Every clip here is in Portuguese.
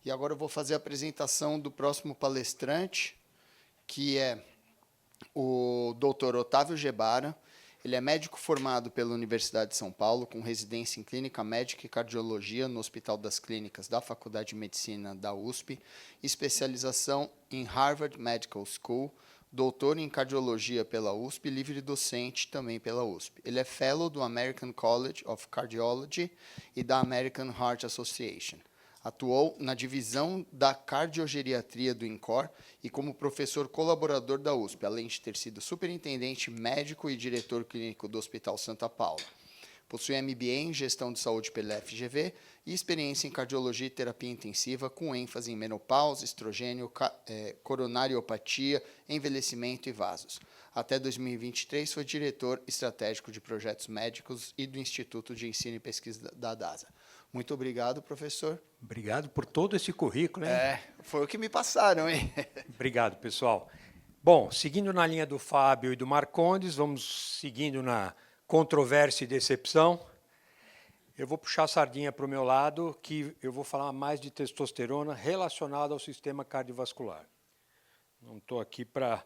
E agora eu vou fazer a apresentação do próximo palestrante, que é o Dr. Otávio Gebara. Ele é médico formado pela Universidade de São Paulo, com residência em Clínica Médica e Cardiologia no Hospital das Clínicas da Faculdade de Medicina da USP, especialização em Harvard Medical School, doutor em Cardiologia pela USP, livre docente também pela USP. Ele é Fellow do American College of Cardiology e da American Heart Association. Atuou na divisão da cardiogeriatria do INCOR e como professor colaborador da USP, além de ter sido superintendente médico e diretor clínico do Hospital Santa Paula. Possui MBA em Gestão de Saúde pela FGV e experiência em cardiologia e terapia intensiva, com ênfase em menopausa, estrogênio, coronariopatia, envelhecimento e vasos. Até 2023, foi diretor estratégico de projetos médicos e do Instituto de Ensino e Pesquisa da DASA. Muito obrigado, professor. Obrigado por todo esse currículo, hein? Foi o que me passaram, hein? Obrigado, pessoal. Bom, seguindo na linha do Fábio e do Marcondes, vamos seguindo na controvérsia e decepção. Eu vou puxar a sardinha para o meu lado, que eu vou falar mais de testosterona relacionada ao sistema cardiovascular. Não estou aqui para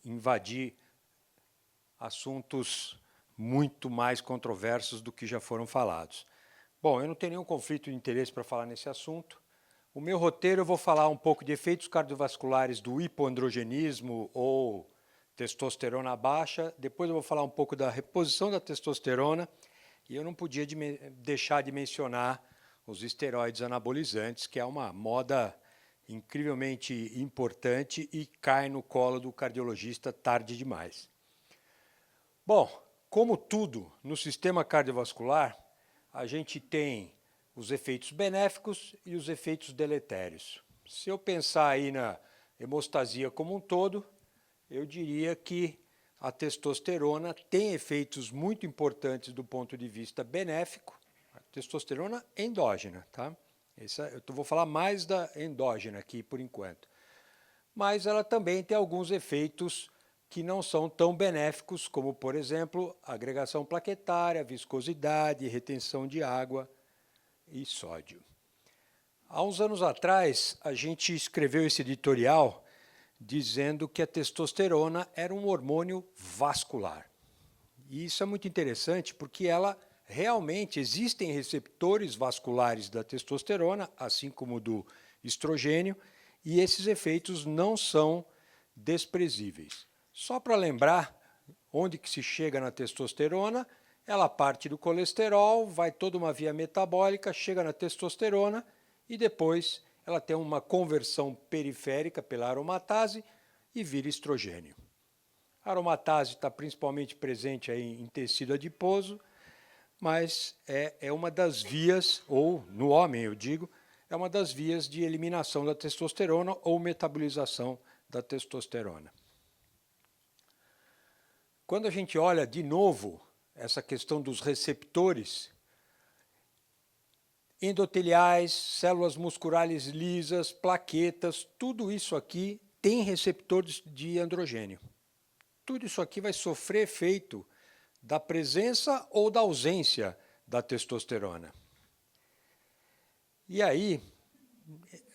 invadir assuntos muito mais controversos do que já foram falados. Bom, eu não tenho nenhum conflito de interesse para falar nesse assunto. O meu roteiro eu vou falar um pouco de efeitos cardiovasculares do hipoandrogenismo ou testosterona baixa. Depois eu vou falar um pouco da reposição da testosterona. E eu não podia deixar de mencionar os esteroides anabolizantes, que é uma moda incrivelmente importante e cai no colo do cardiologista tarde demais. Bom, como tudo no sistema cardiovascular, a gente tem os efeitos benéficos e os efeitos deletérios. Se eu pensar aí na hemostasia como um todo, eu diria que a testosterona tem efeitos muito importantes do ponto de vista benéfico, a testosterona endógena, tá? Eu vou falar mais da endógena aqui por enquanto. Mas ela também tem alguns efeitos que não são tão benéficos, como, por exemplo, agregação plaquetária, viscosidade, retenção de água e sódio. Há uns anos atrás, a gente escreveu esse editorial dizendo que a testosterona era um hormônio vascular. E isso é muito interessante porque ela realmente existem receptores vasculares da testosterona, assim como do estrogênio, e esses efeitos não são desprezíveis. Só para lembrar onde que se chega na testosterona, ela parte do colesterol, vai toda uma via metabólica, chega na testosterona e depois ela tem uma conversão periférica pela aromatase e vira estrogênio. A aromatase está principalmente presente aí em tecido adiposo, mas é uma das vias, ou no homem eu digo, é uma das vias de eliminação da testosterona ou metabolização da testosterona. Quando a gente olha de novo essa questão dos receptores endoteliais, células musculares lisas, plaquetas, tudo isso aqui tem receptores de androgênio. Tudo isso aqui vai sofrer efeito da presença ou da ausência da testosterona. E aí,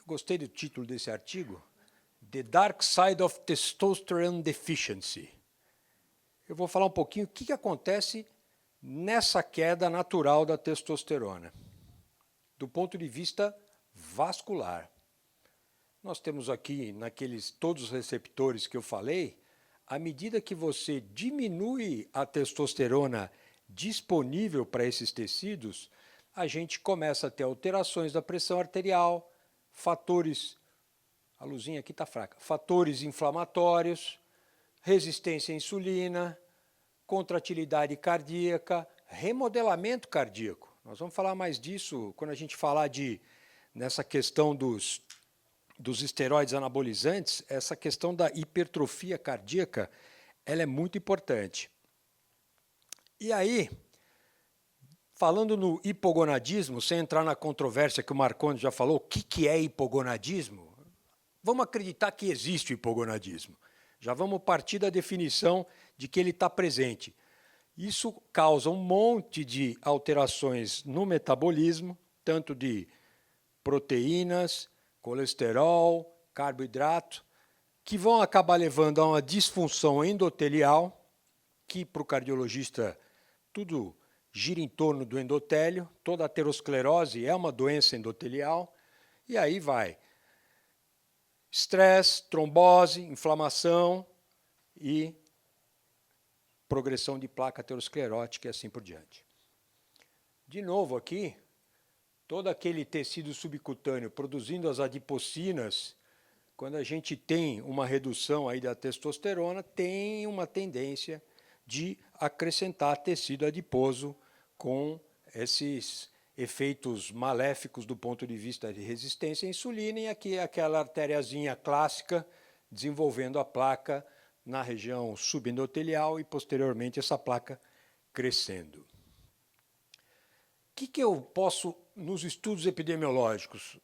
gostei do título desse artigo, The Dark Side of Testosterone Deficiency. Eu vou falar um pouquinho o que acontece nessa queda natural da testosterona, do ponto de vista vascular. Nós temos aqui, todos os receptores que eu falei, à medida que você diminui a testosterona disponível para esses tecidos, a gente começa a ter alterações da pressão arterial, a luzinha aqui está fraca, fatores inflamatórios, resistência à insulina, contratilidade cardíaca, remodelamento cardíaco. Nós vamos falar mais disso quando a gente falar nessa questão dos esteroides anabolizantes, essa questão da hipertrofia cardíaca, ela é muito importante. E aí, falando no hipogonadismo, sem entrar na controvérsia que o Marcondes já falou, o que é hipogonadismo? Vamos acreditar que existe o hipogonadismo. Já vamos partir da definição de que ele está presente. Isso causa um monte de alterações no metabolismo, tanto de proteínas, colesterol, carboidrato, que vão acabar levando a uma disfunção endotelial, que para o cardiologista tudo gira em torno do endotélio, toda aterosclerose é uma doença endotelial, e aí vai estresse, trombose, inflamação e progressão de placa aterosclerótica e assim por diante. De novo aqui, todo aquele tecido subcutâneo produzindo as adipocinas, quando a gente tem uma redução aí da testosterona, tem uma tendência de acrescentar tecido adiposo com esses efeitos maléficos do ponto de vista de resistência à insulina, e aqui aquela artériazinha clássica desenvolvendo a placa na região subendotelial e posteriormente essa placa crescendo. O que eu posso, nos estudos epidemiológicos,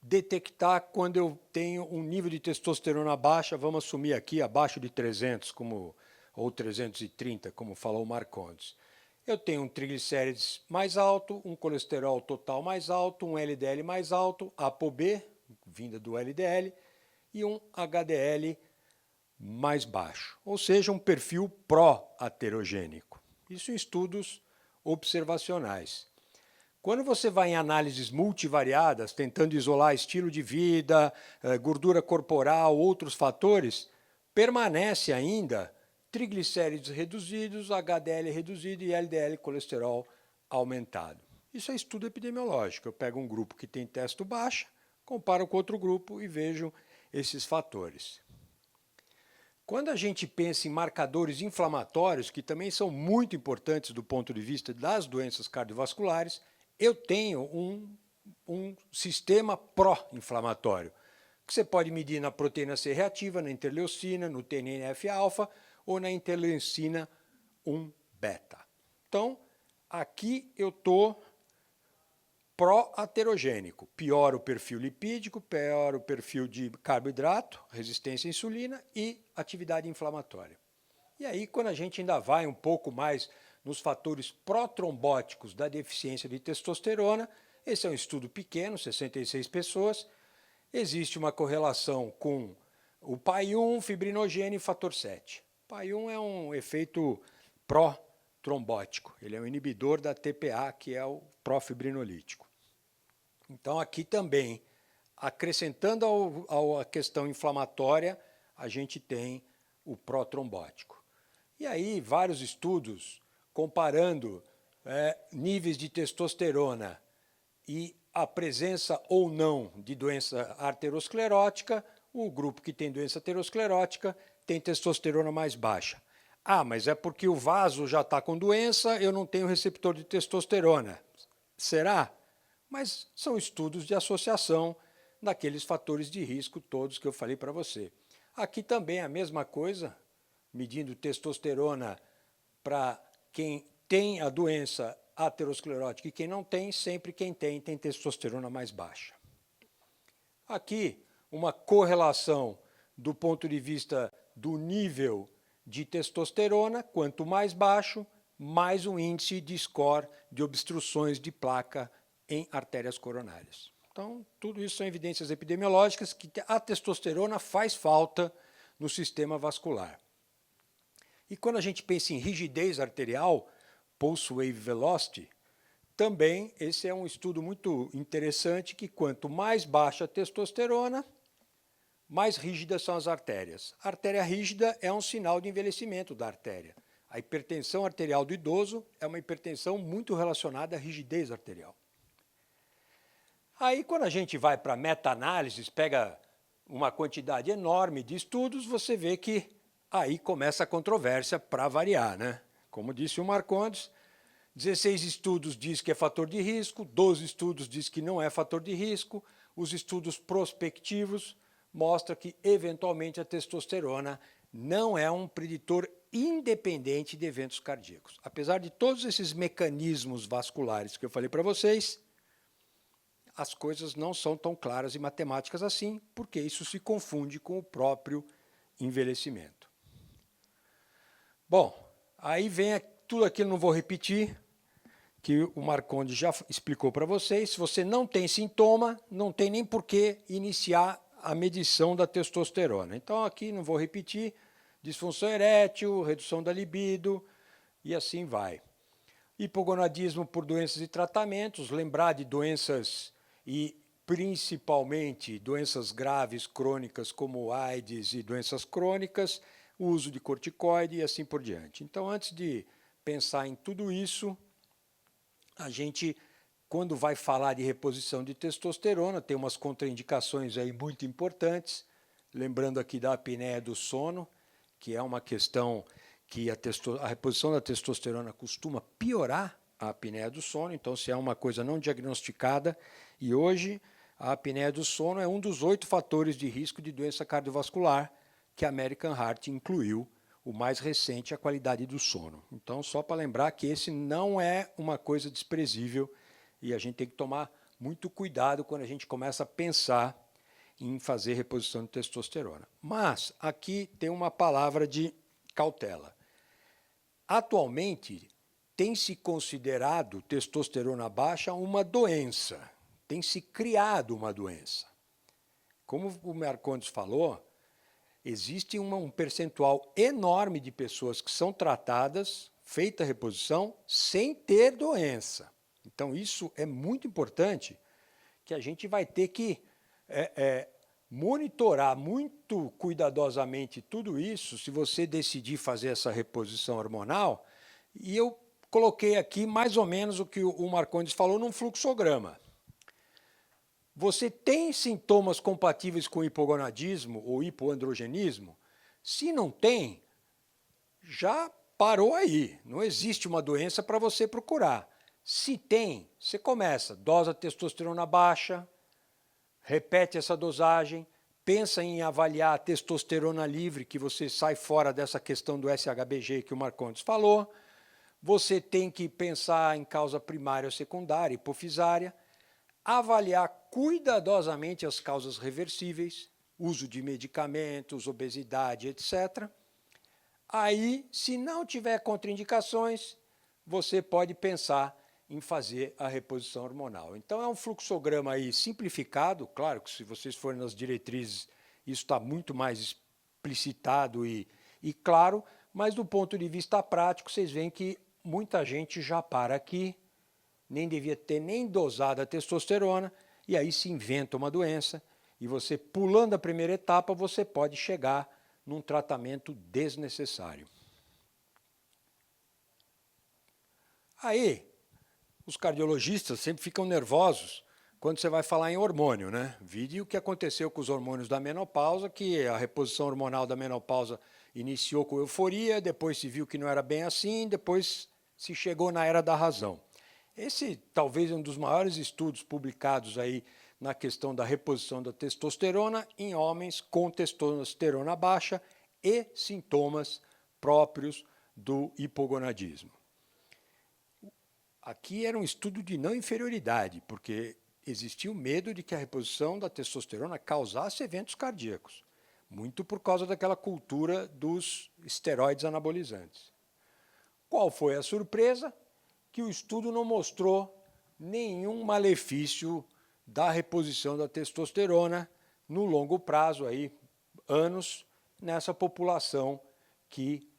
detectar quando eu tenho um nível de testosterona baixa, vamos assumir aqui abaixo de 300, ou 330, como falou o Marcondes. Eu tenho um triglicérides mais alto, um colesterol total mais alto, um LDL mais alto, ApoB, vinda do LDL, e um HDL mais baixo, ou seja, um perfil pró-aterogênico. Isso em estudos observacionais. Quando você vai em análises multivariadas, tentando isolar estilo de vida, gordura corporal, outros fatores, permanece ainda triglicéridos reduzidos, HDL reduzido e LDL colesterol aumentado. Isso é estudo epidemiológico. Eu pego um grupo que tem testo baixa, comparo com outro grupo e vejo esses fatores. Quando a gente pensa em marcadores inflamatórios, que também são muito importantes do ponto de vista das doenças cardiovasculares, eu tenho um sistema pró-inflamatório, que você pode medir na proteína C reativa, na interleucina, no TNF-alfa ou na interleucina 1-beta. Então, aqui eu estou pró-aterogênico. Piora o perfil lipídico, piora o perfil de carboidrato, resistência à insulina e atividade inflamatória. E aí, quando a gente ainda vai um pouco mais nos fatores protrombóticos da deficiência de testosterona, esse é um estudo pequeno, 66 pessoas, existe uma correlação com o PAI-1, fibrinogênio e fator 7. O PAI-1 é um efeito pró-trombótico, ele é um inibidor da TPA, que é o profibrinolítico. Então, aqui também, acrescentando à questão inflamatória, a gente tem o pró-trombótico. E aí, vários estudos comparando níveis de testosterona e a presença ou não de doença arteriosclerótica. O grupo que tem doença aterosclerótica tem testosterona mais baixa. Ah, mas é porque o vaso já está com doença, eu não tenho receptor de testosterona. Será? Mas são estudos de associação daqueles fatores de risco todos que eu falei para você. Aqui também a mesma coisa, medindo testosterona para quem tem a doença aterosclerótica e quem não tem, sempre quem tem testosterona mais baixa. Aqui, uma correlação do ponto de vista do nível de testosterona, quanto mais baixo, mais o índice de score de obstruções de placa em artérias coronárias. Então, tudo isso são evidências epidemiológicas que a testosterona faz falta no sistema vascular. E quando a gente pensa em rigidez arterial, pulse wave velocity, também esse é um estudo muito interessante que quanto mais baixa a testosterona, mais rígidas são as artérias. A artéria rígida é um sinal de envelhecimento da artéria. A hipertensão arterial do idoso é uma hipertensão muito relacionada à rigidez arterial. Aí, quando a gente vai para meta-análises, pega uma quantidade enorme de estudos, você vê que aí começa a controvérsia para variar, né? Como disse o Marcondes, 16 estudos diz que é fator de risco, 12 estudos diz que não é fator de risco, os estudos prospectivos mostram que, eventualmente, a testosterona não é um preditor independente de eventos cardíacos. Apesar de todos esses mecanismos vasculares que eu falei para vocês, as coisas não são tão claras e matemáticas assim, porque isso se confunde com o próprio envelhecimento. Bom, aí vem tudo aquilo, não vou repetir, que o Marcondes já explicou para vocês. Se você não tem sintoma, não tem nem por que iniciar a medição da testosterona. Então, aqui não vou repetir, disfunção erétil, redução da libido e assim vai. Hipogonadismo por doenças e tratamentos, lembrar de doenças e principalmente doenças graves crônicas como AIDS e doenças crônicas, o uso de corticoide e assim por diante. Então, antes de pensar em tudo isso, a gente, quando vai falar de reposição de testosterona, tem umas contraindicações aí muito importantes, lembrando aqui da apneia do sono, que é uma questão que a reposição da testosterona costuma piorar a apneia do sono, então se é uma coisa não diagnosticada, e hoje a apneia do sono é um dos 8 fatores de risco de doença cardiovascular que a American Heart incluiu, o mais recente, a qualidade do sono. Então, só para lembrar que esse não é uma coisa desprezível e a gente tem que tomar muito cuidado quando a gente começa a pensar em fazer reposição de testosterona. Mas aqui tem uma palavra de cautela. Atualmente, tem se considerado testosterona baixa uma doença, tem se criado uma doença. Como o Marcondes falou, existe um percentual enorme de pessoas que são tratadas, feita a reposição, sem ter doença. Então, isso é muito importante, que a gente vai ter que monitorar muito cuidadosamente tudo isso, se você decidir fazer essa reposição hormonal. E eu coloquei aqui mais ou menos o que o Marcondes falou num fluxograma. Você tem sintomas compatíveis com hipogonadismo ou hipoandrogenismo? Se não tem, já parou aí. Não existe uma doença para você procurar. Se tem, você começa, dosa testosterona baixa, repete essa dosagem, pensa em avaliar a testosterona livre, que você sai fora dessa questão do SHBG que o Marcondes falou. Você tem que pensar em causa primária ou secundária, hipofisária, avaliar cuidadosamente as causas reversíveis, uso de medicamentos, obesidade, etc. Aí, se não tiver contraindicações, você pode pensar em fazer a reposição hormonal. Então, é um fluxograma aí simplificado, claro que se vocês forem nas diretrizes, isso está muito mais explicitado e claro, mas do ponto de vista prático, vocês veem que muita gente já para aqui, nem devia ter nem dosado a testosterona, e aí se inventa uma doença, e você, pulando a primeira etapa, você pode chegar num tratamento desnecessário. Aí, os cardiologistas sempre ficam nervosos quando você vai falar em hormônio, né? Vide o que aconteceu com os hormônios da menopausa, que a reposição hormonal da menopausa iniciou com euforia, depois se viu que não era bem assim, depois se chegou na era da razão. Esse talvez é um dos maiores estudos publicados aí na questão da reposição da testosterona em homens com testosterona baixa e sintomas próprios do hipogonadismo. Aqui era um estudo de não inferioridade, porque existia o medo de que a reposição da testosterona causasse eventos cardíacos, muito por causa daquela cultura dos esteroides anabolizantes. Qual foi a surpresa? Que o estudo não mostrou nenhum malefício da reposição da testosterona no longo prazo, aí, anos, nessa população que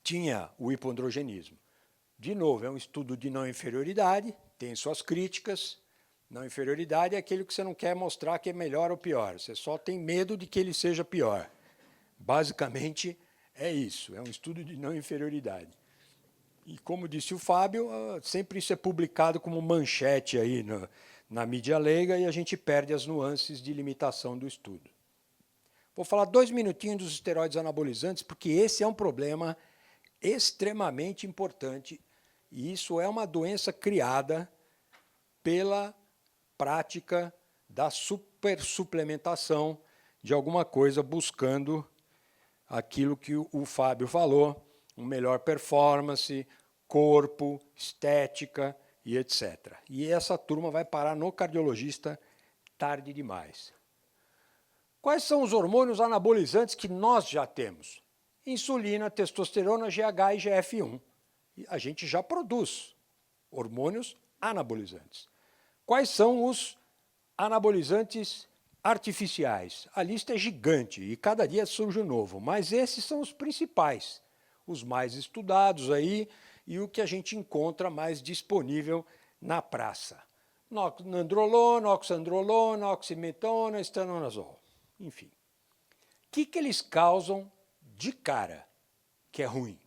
tinha o hipoandrogenismo. De novo, é um estudo de não inferioridade, tem suas críticas. Não inferioridade é aquele que você não quer mostrar que é melhor ou pior, você só tem medo de que ele seja pior. Basicamente é isso, é um estudo de não inferioridade. E como disse o Fábio, sempre isso é publicado como manchete aí na mídia leiga e a gente perde as nuances de limitação do estudo. Vou falar 2 minutinhos dos esteroides anabolizantes, porque esse é um problema extremamente importante e isso é uma doença criada pela prática da supersuplementação de alguma coisa buscando aquilo que o Fábio falou, uma melhor performance, corpo, estética e etc. E essa turma vai parar no cardiologista tarde demais. Quais são os hormônios anabolizantes que nós já temos? Insulina, testosterona, GH e GF1. E a gente já produz hormônios anabolizantes. Quais são os anabolizantes artificiais? A lista é gigante e cada dia surge um novo, mas esses são os principais, os mais estudados aí e o que a gente encontra mais disponível na praça. Nandrolona, oxandrolona, oximetona, estanonazol, enfim. O que eles causam de cara que é ruim?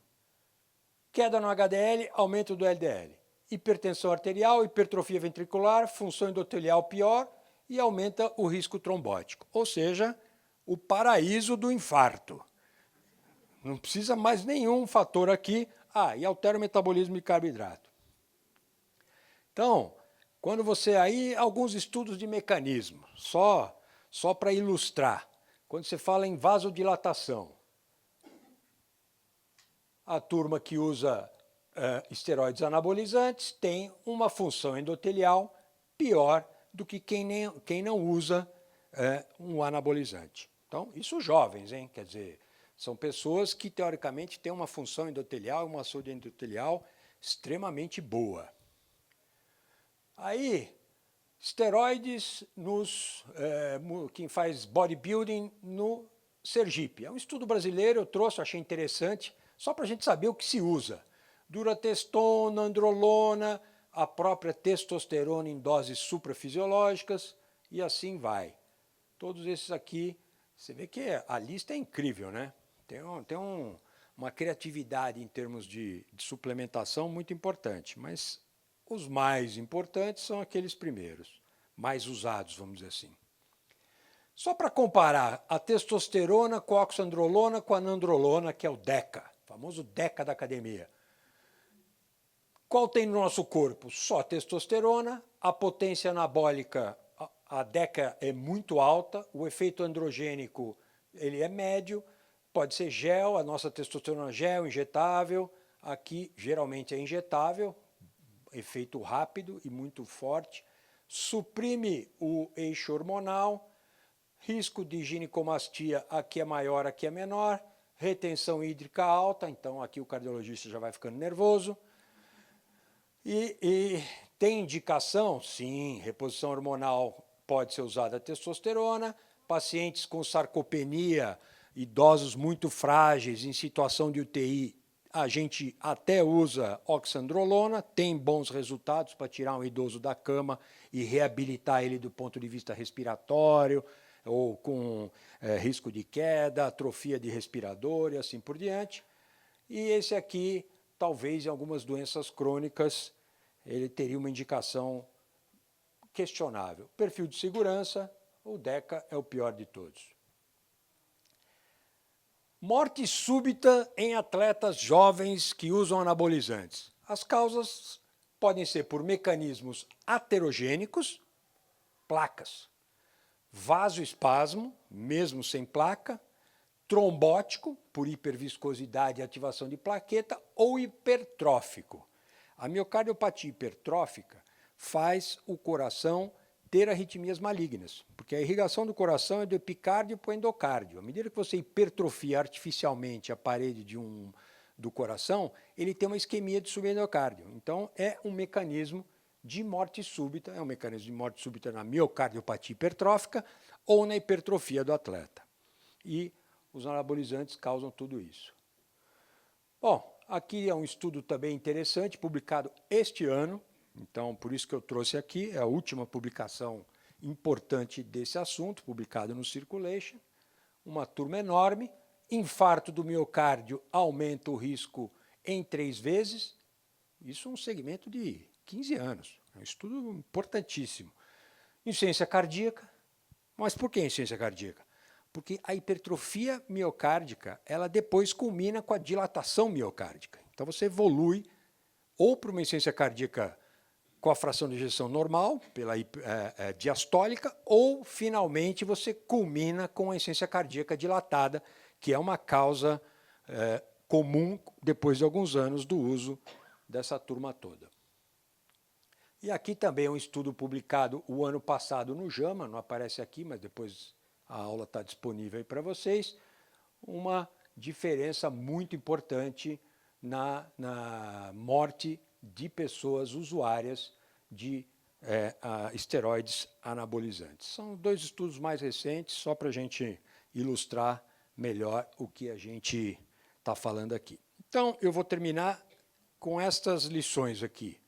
Queda no HDL, aumento do LDL. Hipertensão arterial, hipertrofia ventricular, função endotelial pior e aumenta o risco trombótico. Ou seja, o paraíso do infarto. Não precisa mais nenhum fator aqui. E altera o metabolismo de carboidrato. Então, quando você aí, alguns estudos de mecanismo, só para ilustrar. Quando você fala em vasodilatação, a turma que usa esteroides anabolizantes tem uma função endotelial pior do que quem não usa um anabolizante. Então, isso jovens, hein? Quer dizer, são pessoas que, teoricamente, têm uma função endotelial, uma saúde endotelial extremamente boa. Aí, esteroides quem faz bodybuilding no Sergipe. É um estudo brasileiro, eu trouxe, achei interessante, só para a gente saber o que se usa. Duratestona, androlona, a própria testosterona em doses suprafisiológicas e assim vai. Todos esses aqui, você vê que a lista é incrível, né? Tem uma criatividade em termos de suplementação muito importante, mas os mais importantes são aqueles primeiros, mais usados, vamos dizer assim. Só para comparar a testosterona com a oxandrolona com a nandrolona, que é o DECA, o famoso DECA da academia. Qual tem no nosso corpo? Só testosterona, a potência anabólica, a DECA é muito alta, o efeito androgênico ele é médio, pode ser gel, a nossa testosterona gel, injetável, aqui geralmente é injetável, efeito rápido e muito forte, suprime o eixo hormonal, risco de ginecomastia aqui é maior, aqui é menor, retenção hídrica alta, então aqui o cardiologista já vai ficando nervoso. E tem indicação? Sim, reposição hormonal pode ser usada a testosterona, pacientes com sarcopenia, idosos muito frágeis, em situação de UTI, a gente até usa oxandrolona, tem bons resultados para tirar um idoso da cama e reabilitar ele do ponto de vista respiratório, ou com risco de queda, atrofia de respirador e assim por diante. E esse aqui, talvez em algumas doenças crônicas, ele teria uma indicação questionável. Perfil de segurança, o DECA é o pior de todos. Morte súbita em atletas jovens que usam anabolizantes. As causas podem ser por mecanismos aterogênicos, placas, vasoespasmo, mesmo sem placa, trombótico, por hiperviscosidade e ativação de plaqueta, ou hipertrófico. A miocardiopatia hipertrófica faz o coração ter arritmias malignas, porque a irrigação do coração é do epicárdio para o endocárdio. À medida que você hipertrofia artificialmente a parede do coração, ele tem uma isquemia de subendocárdio. Então, é um mecanismo de morte súbita, é um mecanismo de morte súbita na miocardiopatia hipertrófica ou na hipertrofia do atleta. E os anabolizantes causam tudo isso. Bom, aqui é um estudo também interessante, publicado este ano, então por isso que eu trouxe aqui, é a última publicação importante desse assunto, publicado no Circulation, uma turma enorme, infarto do miocárdio aumenta o risco em 3 vezes, isso é um segmento de 15 anos, é um estudo importantíssimo. Insuficiência cardíaca, mas por que insuficiência cardíaca? Porque a hipertrofia miocárdica, ela depois culmina com a dilatação miocárdica. Então você evolui ou para uma insuficiência cardíaca com a fração de ejeção normal, pela diastólica, ou finalmente você culmina com a insuficiência cardíaca dilatada, que é uma causa comum depois de alguns anos do uso dessa turma toda. E aqui também é um estudo publicado o ano passado no JAMA, não aparece aqui, mas depois a aula está disponível aí para vocês, uma diferença muito importante na morte de pessoas usuárias de esteroides anabolizantes. São 2 estudos mais recentes, só para a gente ilustrar melhor o que a gente está falando aqui. Então, eu vou terminar com estas lições aqui.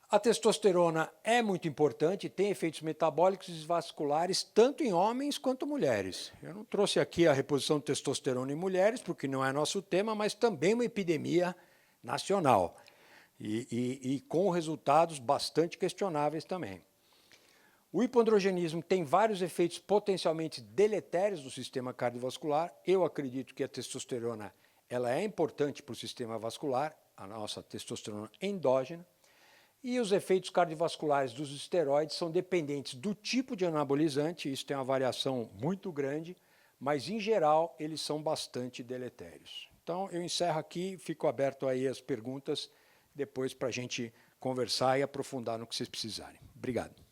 A testosterona é muito importante, tem efeitos metabólicos e vasculares tanto em homens quanto mulheres. Eu não trouxe aqui a reposição de testosterona em mulheres, porque não é nosso tema, mas também uma epidemia nacional e com resultados bastante questionáveis também. O hipondrogenismo tem vários efeitos potencialmente deletérios no sistema cardiovascular. Eu acredito que a testosterona ela é importante para o sistema vascular, a nossa testosterona endógena. E os efeitos cardiovasculares dos esteroides são dependentes do tipo de anabolizante, isso tem uma variação muito grande, mas em geral eles são bastante deletérios. Então eu encerro aqui, fico aberto aí às perguntas depois para a gente conversar e aprofundar no que vocês precisarem. Obrigado.